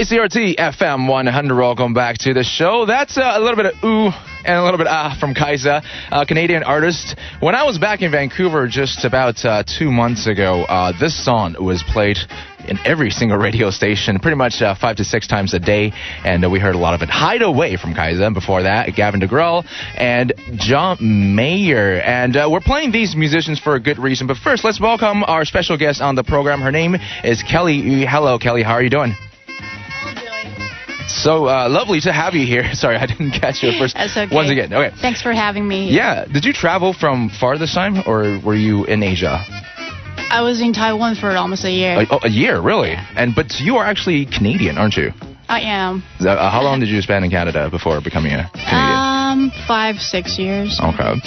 ICRT FM 100. Welcome back to the show. That's a little bit of ooh and a little bit from Kaisa, a Canadian artist. When I was back in Vancouver just about 2 months ago, this song was played in every single radio station, pretty much 5 to 6 times a day, and we heard a lot of it. Hideaway from Kaisa, and before that, Gavin DeGraw and John Mayer. And we're playing these musicians for a good reason. But first, let's welcome our special guest on the program. Her name is Kelly Yu. Hello, Kelly. How are you doing? So lovely to have you here. Sorry, I didn't catch you first. That's okay. Once again, okay. Thanks for having me. Yeah. Did you travel from far this time, or were you in Asia? I was in Taiwan for almost a year. A year, really? Yeah. But you are actually Canadian, aren't you? I am. How long did you spend in Canada before becoming a Canadian? 5-6 years. Okay.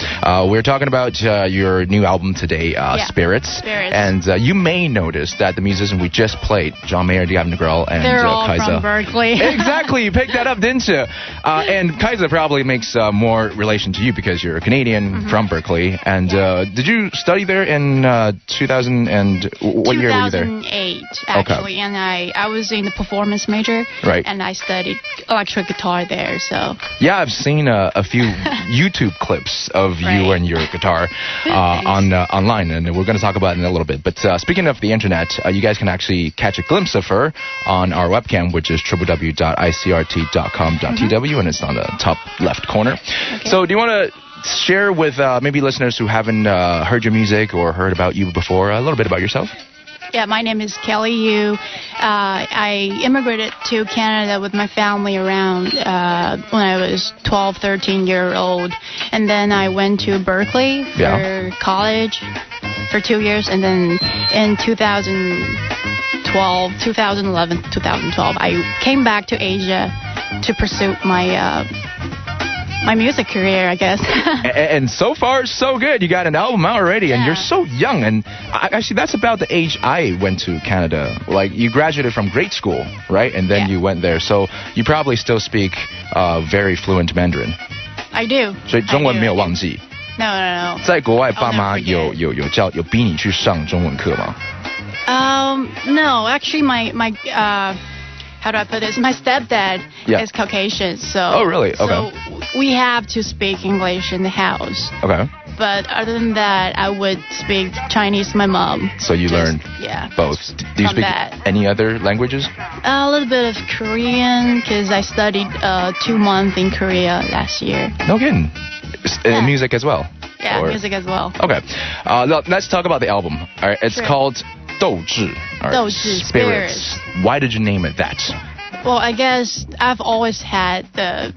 We're talking about your new album today, Spirits. And you may notice that the musicians we just played, John Mayer, Gavin DeGraw, and they're all Kaisa. from Berkeley. Exactly. You picked that up, didn't you? And Kaisa probably makes more relation to you because you're a Canadian from Berkeley. And did you study there in 2000 and what year were you there? 2008, actually. Okay. And I was in the performance major. Right. And I studied electric guitar there, so... Yeah, I've seen a few YouTube clips of you and your guitar online, and we're going to talk about it in a little bit. But speaking of the internet, you guys can actually catch a glimpse of her on our webcam, which is www.icrt.com.tw, and it's on the top left corner. Okay. So do you want to share with maybe listeners who haven't heard your music or heard about you before a little bit about yourself? Yeah, my name is Kelly Yu. I immigrated to Canada with my family around when I was 12, 13 years old. And then I went to Berkeley for college for 2 years. And then in 2011, 2012, I came back to Asia to pursue my music career, I guess. And so far, so good. You got an album out already, and you're so young. And actually, that's about the age I went to Canada. Like, you graduated from grade school, right? And then you went there. So you probably still speak very fluent Mandarin. I do. 所以中文没有忘记。No. 在国外，爸妈有逼你去上中文课吗？ No, actually, my how do I put this? My stepdad is Caucasian, so... Oh, really? Okay. So we have to speak English in the house. Okay. But other than that, I would speak Chinese to my mom. So you learned both. Do you speak any other languages? A little bit of Korean, because I studied 2 months in Korea last year. No kidding. Music as well? Yeah, music as well. Okay. Let's talk about the album. All right, it's called 斗志, Spirits. Why did you name it that? Well, I guess I've always had the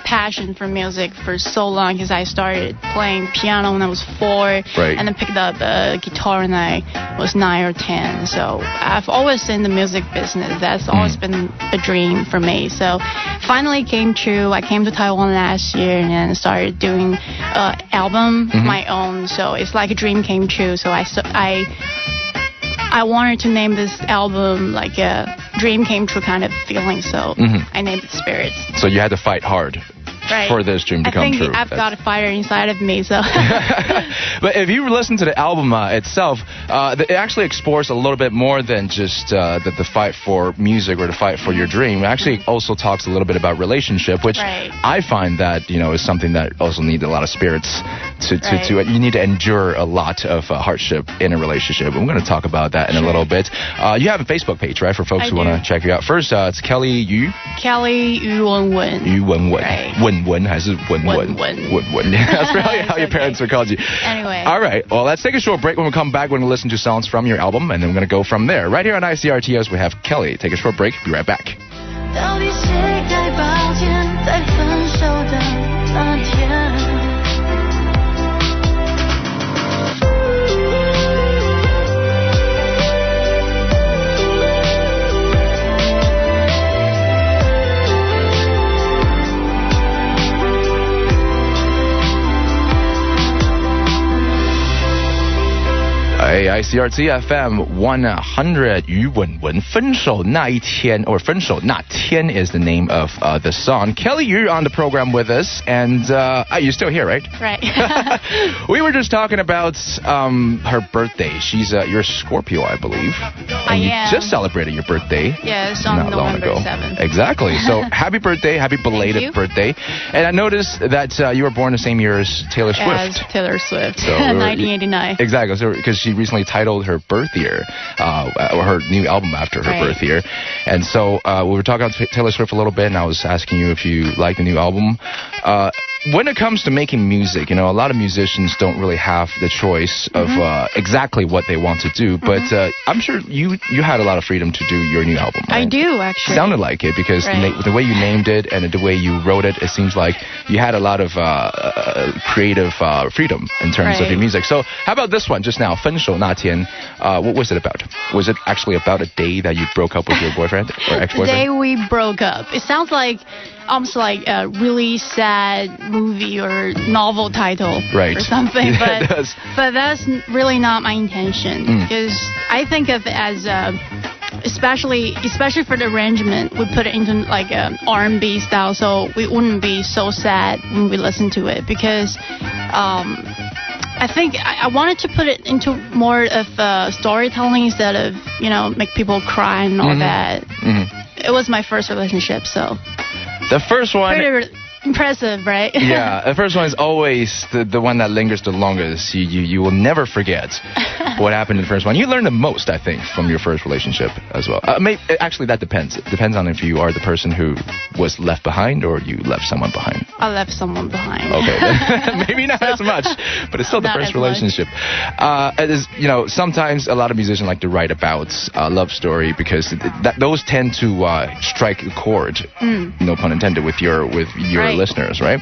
passion for music for so long because I started playing piano when I was 4 and then picked up a guitar when I was 9 or 10. So I've always in the music business. That's always been a dream for me. So finally came true. I came to Taiwan last year and then started doing an album my own. So it's like a dream came true. So I wanted to name this album like a dream came true kind of feeling, so I named it Spirits. So you had to fight hard for this dream to come true. I think I've got a fire inside of me, so... But if you listen to the album itself, it actually explores a little bit more than just the fight for music or the fight for your dream. It actually also talks a little bit about relationship, which I find that, is something that also needs a lot of spirits to you need to endure a lot of hardship in a relationship. We're going to talk about that in a little bit. You have a Facebook page, right, for folks who want to check you out. First, it's Kelly Yu. Kelly Yu Wenwen. Yu Wenwen. Wenwen 还是文文? Wenwen. That's probably how your parents would call you. Anyway. All right. Well, let's take a short break. When we come back, we're going to listen to songs from your album, and then we're going to go from there. Right here on ICRT, as we have Kelly. Take a short break. Be right back. 到底谁该抱歉在分手的那天 ICRT FM 100 于文文分手那一天 or 分手那天 is the name of the song. Kelly, you're on the program with us, and you're still here, right? Right. We were just talking about her birthday. She's you're a Scorpio, I believe. And you just celebrated your birthday. Yes, on November 7th. Exactly. So happy birthday, happy belated birthday. And I noticed that you were born the same year as Taylor Swift. As Taylor Swift, so 1989. Exactly. So because she recently titled her birth year, or her new album after her birth year. And so we were talking about Taylor Swift a little bit, and I was asking you if you like the new album. When it comes to making music, a lot of musicians don't really have the choice of exactly what they want to do. But I'm sure you had a lot of freedom to do your new album, right? I do, actually. Sounded like it because the way you named it and the way you wrote it, it seems like you had a lot of creative freedom in terms of your music. So how about this one just now, 分手那天, what was it about? Was it actually about a day that you broke up with your boyfriend or ex-boyfriend? The day we broke up. It sounds like almost like a really sad movie or novel title or something. Yeah, but that's really not my intention, because I think of it as especially for the arrangement, we put it into like a R&B style, so we wouldn't be so sad when we listen to it, because I think I wanted to put it into more of storytelling instead of, make people cry and all that. It was my first relationship, so the first one... Pretty impressive, right? Yeah, the first one is always the one that lingers the longest. You will never forget what happened in the first one. You learn the most, I think, from your first relationship as well. Actually, that depends. It depends on if you are the person who was left behind or you left someone behind. I left someone behind. Okay, maybe not as much, but it's still the first relationship. It is, sometimes a lot of musicians like to write about a love story because those tend to strike a chord, no pun intended, with your listeners, right?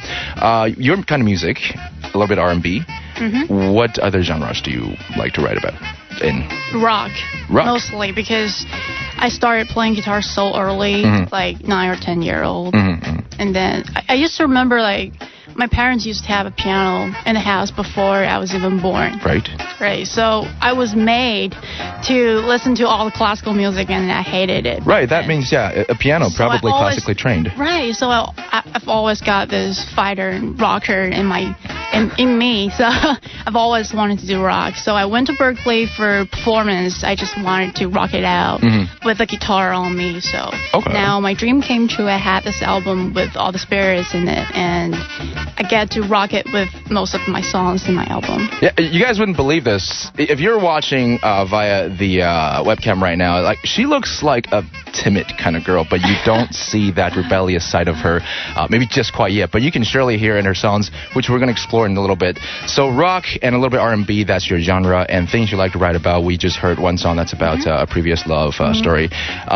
Your kind of music, a little bit R&B. What other genres do you like to write about? Rock, mostly, because I started playing guitar so early, like 9 or 10 year old, and then I used to remember, like, my parents used to have a piano in the house before I was even born. Right. So I was made to listen to all the classical music, and I hated it. Right. That means, a piano, so probably classically trained. Right. So I've always got this fighter and rocker in me. So I've always wanted to do rock. So I went to Berkeley for performance. I just wanted to rock it out with a guitar on me. So now my dream came true. I had this album with all the spirits in it, and I get to rock it with most of my songs in my album. Yeah, you guys wouldn't believe this. If you're watching via the webcam right now, like, she looks like a timid kind of girl, but you don't see that rebellious side of her, maybe just quite yet, but you can surely hear in her songs, which we're going to explore in a little bit. So rock and a little bit R&B, that's your genre, and things you like to write about. We just heard one song that's about a previous love story.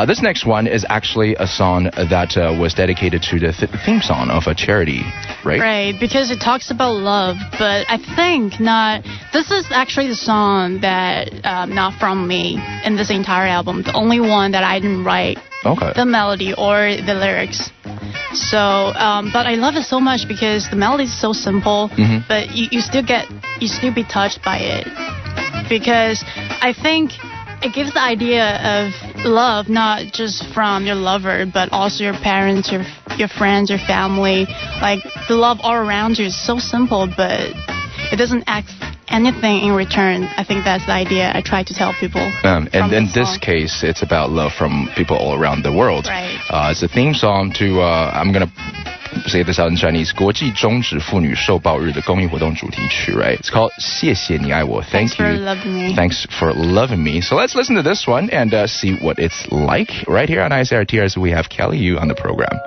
This next one is actually a song that was dedicated to the theme song of a charity, right? Right, because it talks about love, but I think this is actually the song that not from me in this entire album, the only one that I didn't write the melody or the lyrics. So, but I love it so much because the melody is so simple, but you still be touched by it, because I think it gives the idea of love not just from your lover, but also your parents, your friends, your family. Like, the love all around you is so simple, but it doesn't ask anything in return. I think that's the idea I try to tell people. And in this case, it's about love from people all around the world. Right. It's a theme song to, I'm going to say this out in Chinese, 国际终止妇女受暴日的公益活动主题曲, right? It's called 谢谢你爱我. Thanks for loving me. Thanks for loving me. So let's listen to this one and see what it's like right here on ICRT as we have Kelly Yu on the program.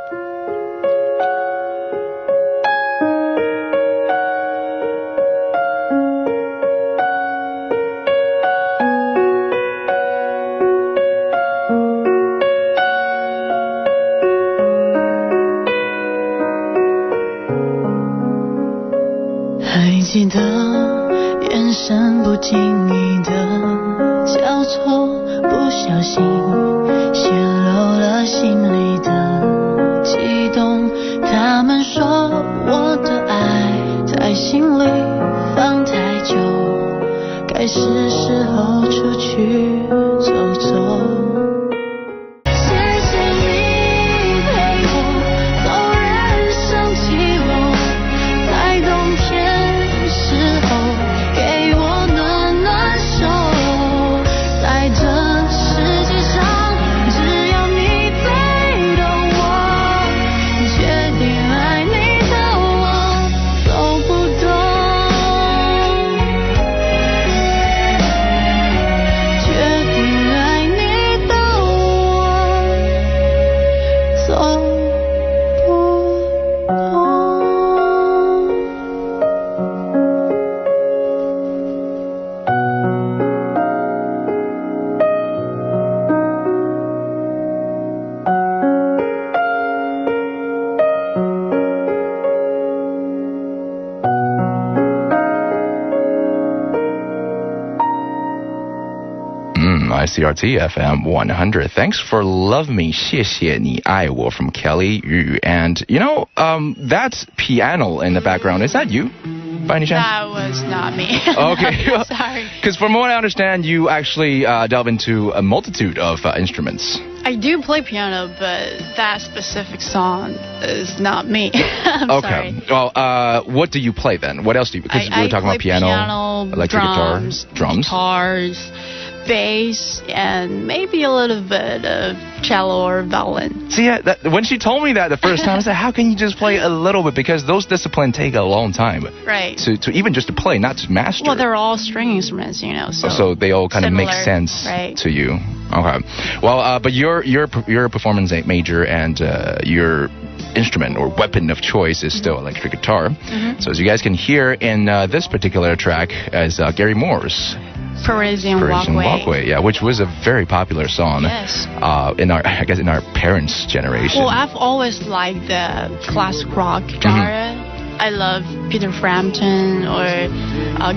记得眼神不经意的交错，不小心泄露了心里的激动。他们说我的爱在心里放太久，该是时候出去走走。世 ICRT FM 100. Thanks for Love Me, 谢谢你爱我 from Kelly Yu. And that's piano in the background. Is that you? By any chance? That was not me. Okay. Sorry. Because from what I understand, you actually delve into a multitude of instruments. I do play piano, but that specific song is not me. I'm okay. sorry. Well, what do you play then? What else do you? Because we were talking about piano, electric drums, guitars, bass, and maybe a little bit of cello or violin. See, when she told me that the first time, I said, how can you just play a little bit? Because those disciplines take a long time. Right. To even just to play, not to master. Well, they're all string instruments, So they all kind of make sense to you. Okay. Well, but you're a performance major, and your instrument or weapon of choice is still electric guitar. Mm-hmm. So as you guys can hear in this particular track, as Gary Moore's Parisian Walkway, yeah, which was a very popular song. Yes. In our parents' generation. Well, I've always liked the classic rock genre. Mm-hmm. I love Peter Frampton or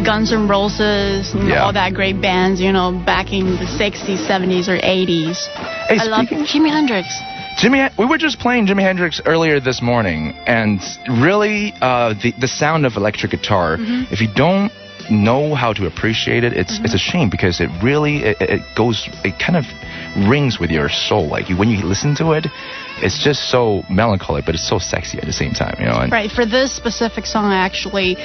Guns N' Roses, all that great bands, back in the 60s, 70s, or 80s. Hey, I love Jimi Hendrix. We were just playing Jimi Hendrix earlier this morning, and really, the sound of electric guitar, mm-hmm. if you don't know how to appreciate it, it's a shame, because it really it kind of rings with your soul. Like when you listen to it, it's just so melancholic, but it's so sexy at the same time, Right. For this specific song, I actually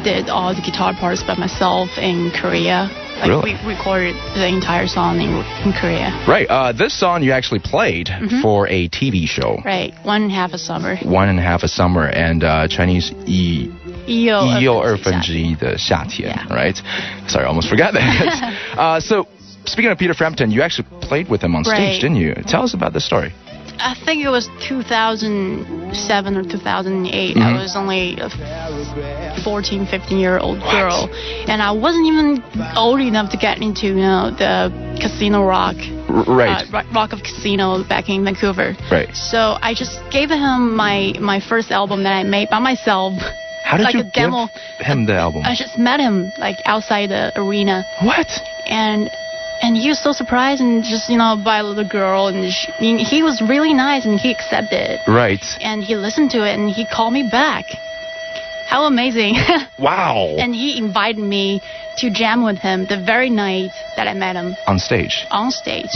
did all the guitar parts by myself in Korea. Really? We recorded the entire song in Korea. Right. This song you actually played for a TV show. Right. 1.5 a summer. 1.5 a summer, and Chinese 1.2的夏天, right? Sorry, I almost forgot that. So, speaking of Peter Frampton, you actually played with him on stage, didn't you? Tell us about the story. I think it was 2007 or 2008. I was only a 14, 15-year-old girl. And I wasn't even old enough to get into, the casino rock. Right. Rock of Casino back in Vancouver. Right. So I just gave him my first album that I made by myself. How did you give him the album? I just met him outside the arena. What? And he was so surprised, and just by a little girl, and he was really nice, and he accepted. Right. And he listened to it, and he called me back. How amazing! Wow. And he invited me to jam with him the very night that I met him. On stage.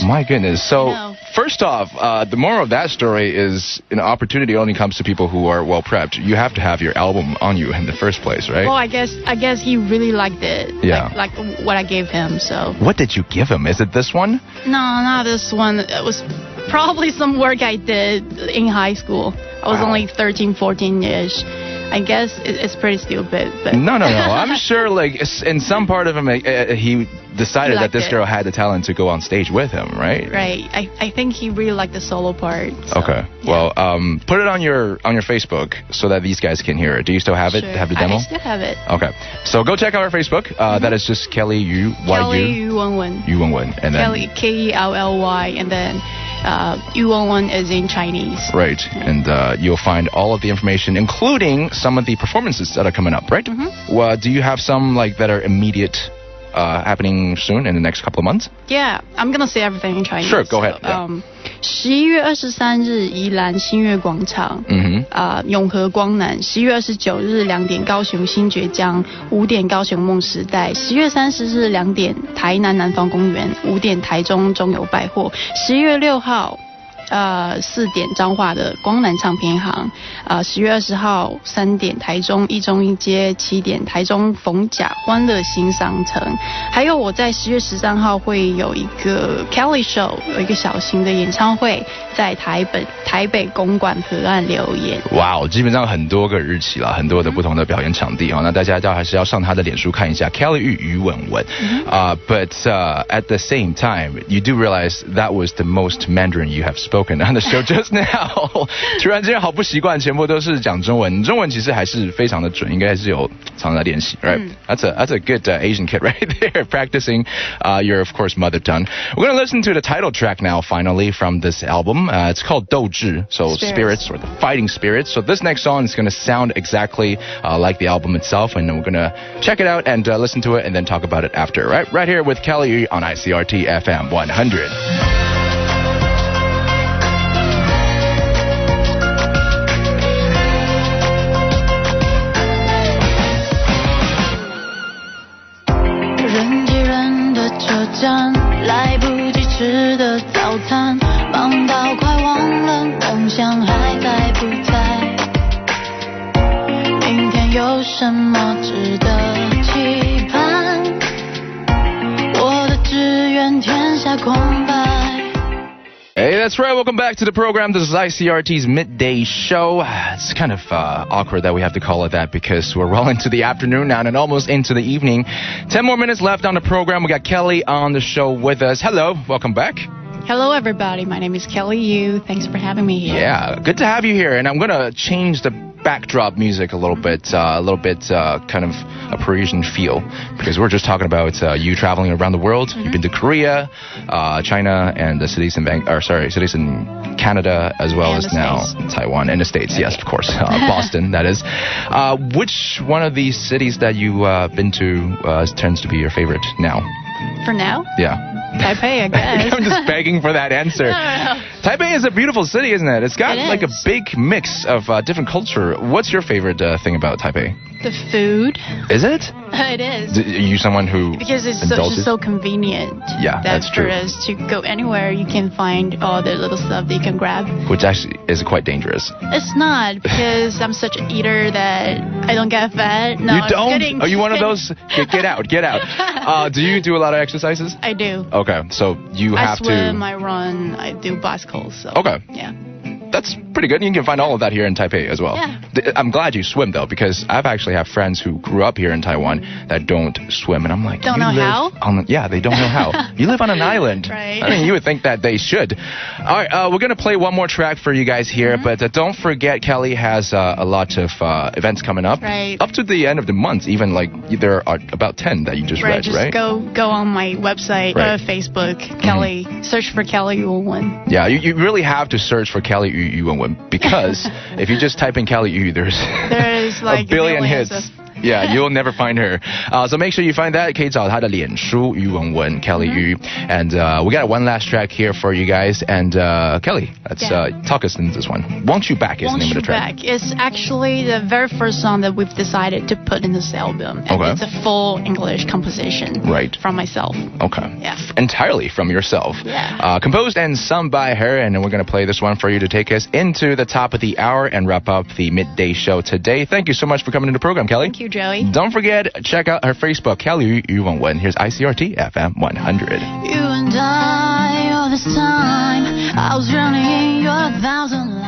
My goodness. So first off, the moral of that story is an opportunity only comes to people who are well prepped. You have to have your album on you in the first place, right? Well, I guess he really liked it. Yeah. Like what I gave him. So. What did you give him? Is it this one? No, not this one. It was probably some work I did in high school. I was only 13, 14-ish. I guess it's pretty stupid, but... No. I'm sure, in some part of him, he decided that this girl had the talent to go on stage with him, right? Right. I think he really liked the solo part. So, okay. Yeah. Well, put it on your Facebook so that these guys can hear it. Do you still have it? Sure. Have the demo? I still have it. Okay. So go check out our Facebook. That is just Kelly Yu. Kelly Yu Wenwen. Yu Wenwen. And then Kelly Kelly, and then Yu Wenwen is in Chinese. Right. And you'll find all of the information, including some of the performances that are coming up, right? Mm-hmm. Well, do you have some that are immediate happening soon in the next couple of months? Yeah, I'm gonna say everything in Chinese. Sure, go ahead. 11月23日宜兰新月广场，永和光南；11月29日2点高雄新爵江，5点高雄梦时代；10月30日2点台南南方公园，5点台中中友百货；11月6号。4点彰化的光南唱片行，10月20号3点台中一中一街，7点台中逢甲欢乐新商城，还有我在10月13号会有一个 Kelly Show， 有一个小型的演唱会，在台北公馆河岸留言。哇，基本上很多个日期了，很多的不同的表演场地那大家还是要上他的脸书看一下 Kelly Yu 于文文。But at the same time, you do realize that was the most Mandarin you have spoken spoken on the show just now. 突然间好不习惯，全部都是讲中文。中文其实还是非常的准，应该还是有常在练习 right? That's a good Asian kid right there, practicing your, of course, mother tongue. We're going to listen to the title track now, finally, from this album. It's called 斗志, so spirits or the fighting spirits. So this next song is going to sound exactly like the album itself, and we're going to check it out and listen to it and then talk about it after. Right here with Kelly Yu on ICRT FM 100. 人挤人的车站，来不及吃的早餐，忙到快忘了梦想还在不在。明天有什么值得期盼？我的志愿填下空白。Hey, that's right. Welcome back to the program. This is ICRT's midday show. It's kind of awkward that we have to call it that because we're well into the afternoon now and almost into the evening. 10 more minutes left on the program. We got Kelly on the show with us. Hello. Welcome back. Hello, everybody. My name is Kelly Yu. Thanks for having me here. Yeah, good to have you here. And I'm going to change the backdrop music a little bit kind of a Parisian feel because we're just talking about you traveling around the world. You've been to Korea, China, and the cities in cities in Canada as well as now States. Taiwan and the States. Yes, of course, Boston. That is. Which one of these cities that you've been to tends to be your favorite now? For now? Yeah. Taipei, I guess. I'm just begging for that answer. No. Taipei is a beautiful city, isn't it? It's got like a big mix of different culture. What's your favorite thing about Taipei? The food. Is it? It is. Are you someone who because it's indulges? so convenient. Yeah, that's true. For us to go anywhere, you can find all the little stuff that you can grab. Which actually is quite dangerous. It's not because I'm such an eater that I don't get fat. No, you don't? Are you one of those? Get out. Do you do a lot of exercises? I do. Okay, so you have to. I swim, I run, I do bicycles. So, okay. Yeah. That's pretty good. You can find all of that here in Taipei as well. Yeah. I'm glad you swim, though, because I've actually have friends who grew up here in Taiwan that don't swim. And I'm like, don't know how? Yeah, they don't know how. You live on an island. Right. I mean, you would think that they should. All right, we're going to play one more track for you guys here. But don't forget, Kelly has a lot of events coming up. Right. Up to the end of the month, even like there are about 10 that you just read, just right? Go on my website, Facebook, Kelly. Search for Kelly Yuwen. Yeah, you really have to search for Kelly Yuwen because if you just type in Kelly Yu, there's like a billion hits. Yeah, you'll never find her. So make sure you find that. 可以找她的脸书 Yu Wenwen, Kelly Yu. And we got one last track here for you guys. And Kelly, let's talk us into this one. Won't You Back is the name of the track. Won't You Back. It's actually the very first song that we've decided to put in this album. And it's a full English composition from myself. Okay. Yeah. Entirely from yourself. Yeah. Composed and sung by her. And we're going to play this one for you to take us into the top of the hour and wrap up the midday show today. Thank you so much for coming to the program, Kelly. Thank you, Joey. Don't forget, check out her Facebook, Kelly Yu Wenwen. Here's ICRT FM 100. You and I, all this time, I was drowning in your 1,000